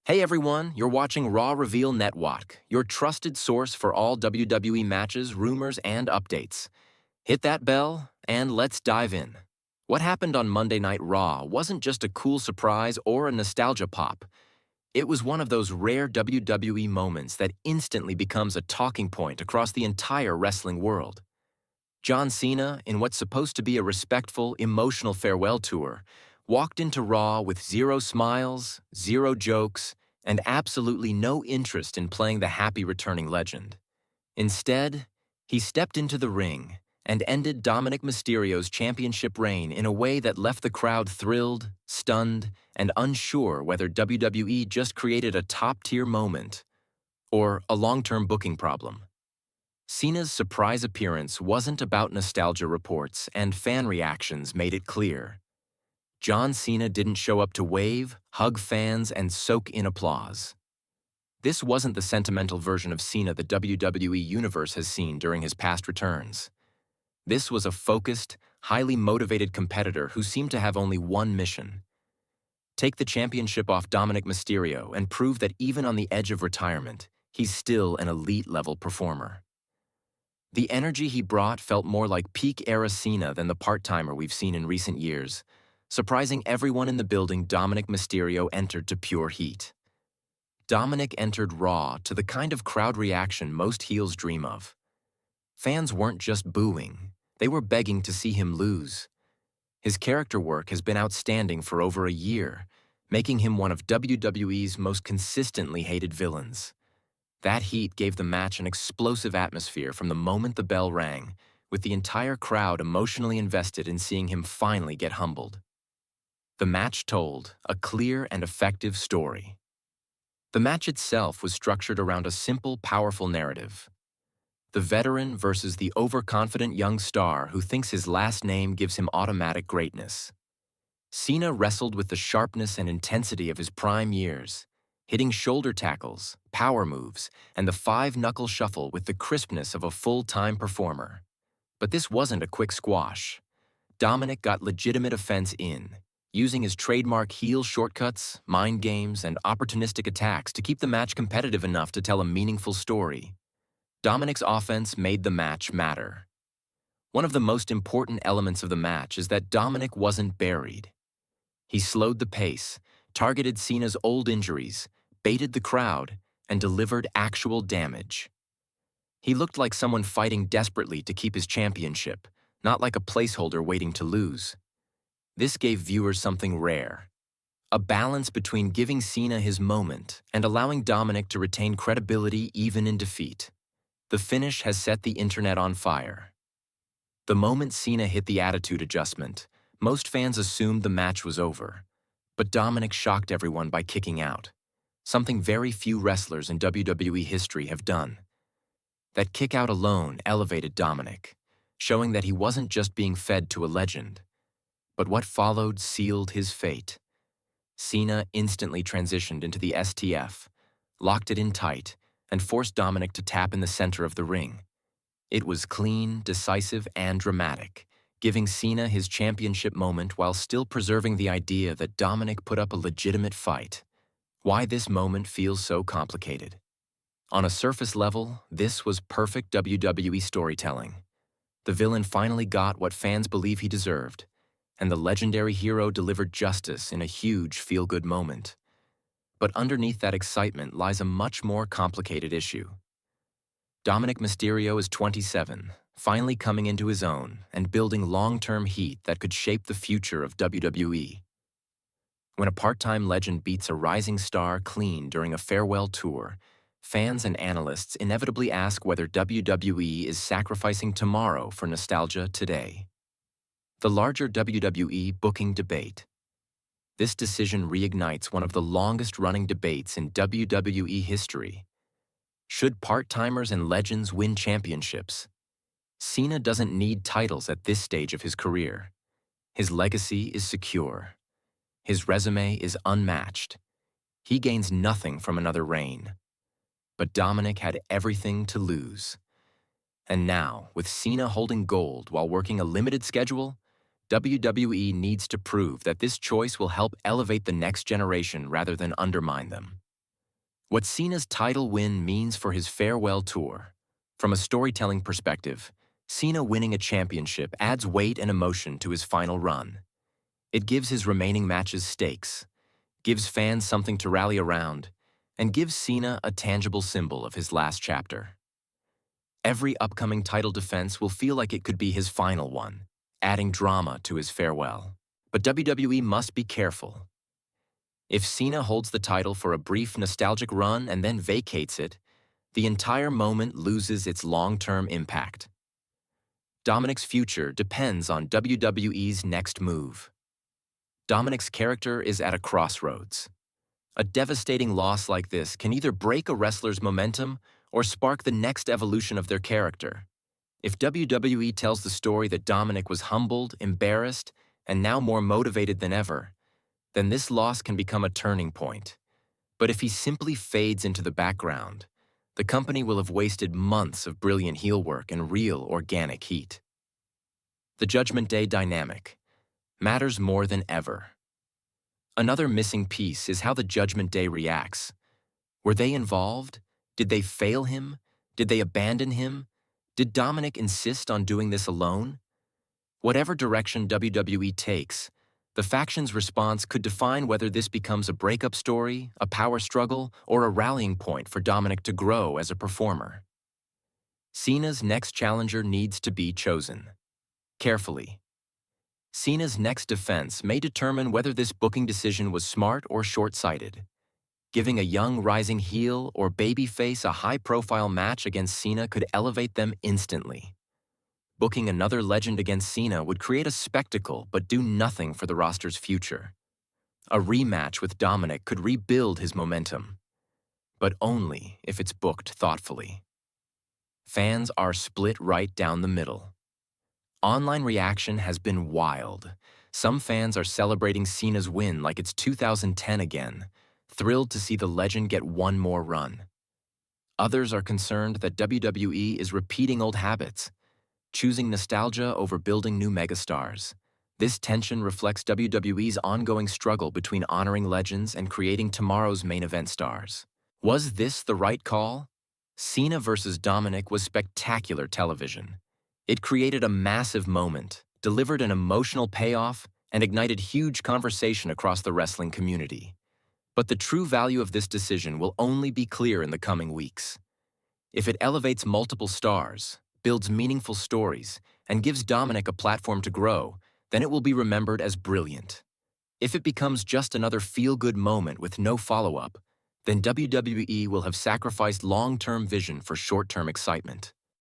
Hey everyone, you're watching Raw Reveal Netwatch, your trusted source for all WWE matches, rumors, and updates. Hit that bell, and let's dive in. What happened on Monday Night Raw wasn't just a cool surprise or a nostalgia pop. It was one of those rare WWE moments that instantly becomes a talking point across the entire wrestling world. John Cena, in what's supposed to be a respectful, emotional farewell tour, walked into Raw with zero smiles, zero jokes, and absolutely no interest in playing the happy returning legend. Instead, he stepped into the ring and ended Dominik Mysterio's championship reign in a way that left the crowd thrilled, stunned, and unsure whether WWE just created a top-tier moment or a long-term booking problem. Cena's surprise appearance wasn't about nostalgia reports, and fan reactions made it clear. John Cena didn't show up to wave, hug fans, and soak in applause. This wasn't the sentimental version of Cena the WWE Universe has seen during his past returns. This was a focused, highly motivated competitor who seemed to have only one mission: take the championship off Dominik Mysterio and prove that even on the edge of retirement, he's still an elite-level performer. The energy he brought felt more like peak-era Cena than the part-timer we've seen in recent years. Surprising everyone in the building, Dominik Mysterio entered to pure heat. Dominik entered Raw to the kind of crowd reaction most heels dream of. Fans weren't just booing, they were begging to see him lose. His character work has been outstanding for over a year, making him one of WWE's most consistently hated villains. That heat gave the match an explosive atmosphere from the moment the bell rang, with the entire crowd emotionally invested in seeing him finally get humbled. The match told a clear and effective story. The match itself was structured around a simple, powerful narrative. The veteran versus the overconfident young star who thinks his last name gives him automatic greatness. Cena wrestled with the sharpness and intensity of his prime years, hitting shoulder tackles, power moves, and the five-knuckle shuffle with the crispness of a full-time performer. But this wasn't a quick squash. Dominik got legitimate offense in, using his trademark heel shortcuts, mind games, and opportunistic attacks to keep the match competitive enough to tell a meaningful story. Dominik's offense made the match matter. One of the most important elements of the match is that Dominik wasn't buried. He slowed the pace, targeted Cena's old injuries, baited the crowd, and delivered actual damage. He looked like someone fighting desperately to keep his championship, not like a placeholder waiting to lose. This gave viewers something rare: a balance between giving Cena his moment and allowing Dominik to retain credibility even in defeat. The finish has set the internet on fire. The moment Cena hit the attitude adjustment, most fans assumed the match was over. But Dominik shocked everyone by kicking out, something very few wrestlers in WWE history have done. That kick out alone elevated Dominik, showing that he wasn't just being fed to a legend. But what followed sealed his fate. Cena instantly transitioned into the STF, locked it in tight, and forced Dominik to tap in the center of the ring. It was clean, decisive, and dramatic, giving Cena his championship moment while still preserving the idea that Dominik put up a legitimate fight. Why this moment feels so complicated? On a surface level, this was perfect WWE storytelling. The villain finally got what fans believe he deserved, and the legendary hero delivered justice in a huge feel-good moment. But underneath that excitement lies a much more complicated issue. Dominik Mysterio is 27, finally coming into his own and building long-term heat that could shape the future of WWE. When a part-time legend beats a rising star clean during a farewell tour, fans and analysts inevitably ask whether WWE is sacrificing tomorrow for nostalgia today. The larger WWE booking debate. This decision reignites one of the longest-running debates in WWE history. Should part-timers and legends win championships? Cena doesn't need titles at this stage of his career. His legacy is secure. His resume is unmatched. He gains nothing from another reign. But Dominik had everything to lose. And now, with Cena holding gold while working a limited schedule, WWE needs to prove that this choice will help elevate the next generation rather than undermine them. What Cena's title win means for his farewell tour. From a storytelling perspective, Cena winning a championship adds weight and emotion to his final run. It gives his remaining matches stakes, gives fans something to rally around, and gives Cena a tangible symbol of his last chapter. Every upcoming title defense will feel like it could be his final one, adding drama to his farewell. But WWE must be careful. If Cena holds the title for a brief nostalgic run and then vacates it, the entire moment loses its long-term impact. Dominik's future depends on WWE's next move. Dominik's character is at a crossroads. A devastating loss like this can either break a wrestler's momentum or spark the next evolution of their character. If WWE tells the story that Dominik was humbled, embarrassed, and now more motivated than ever, then this loss can become a turning point. But if he simply fades into the background, the company will have wasted months of brilliant heel work and real organic heat. The Judgment Day dynamic matters more than ever. Another missing piece is how the Judgment Day reacts. Were they involved? Did they fail him? Did they abandon him? Did Dominik insist on doing this alone? Whatever direction WWE takes, the faction's response could define whether this becomes a breakup story, a power struggle, or a rallying point for Dominik to grow as a performer. Cena's next challenger needs to be chosen carefully. Cena's next defense may determine whether this booking decision was smart or short-sighted. Giving a young rising heel or babyface a high-profile match against Cena could elevate them instantly. Booking another legend against Cena would create a spectacle but do nothing for the roster's future. A rematch with Dominik could rebuild his momentum, but only if it's booked thoughtfully. Fans are split right down the middle. Online reaction has been wild. Some fans are celebrating Cena's win like it's 2010 again, thrilled to see the legend get one more run. Others are concerned that WWE is repeating old habits, choosing nostalgia over building new megastars. This tension reflects WWE's ongoing struggle between honoring legends and creating tomorrow's main event stars. Was this the right call? Cena versus Dominik was spectacular television. It created a massive moment, delivered an emotional payoff, and ignited huge conversation across the wrestling community. But the true value of this decision will only be clear in the coming weeks. If it elevates multiple stars, builds meaningful stories, and gives Dominik a platform to grow, then it will be remembered as brilliant. If it becomes just another feel-good moment with no follow-up, then WWE will have sacrificed long-term vision for short-term excitement.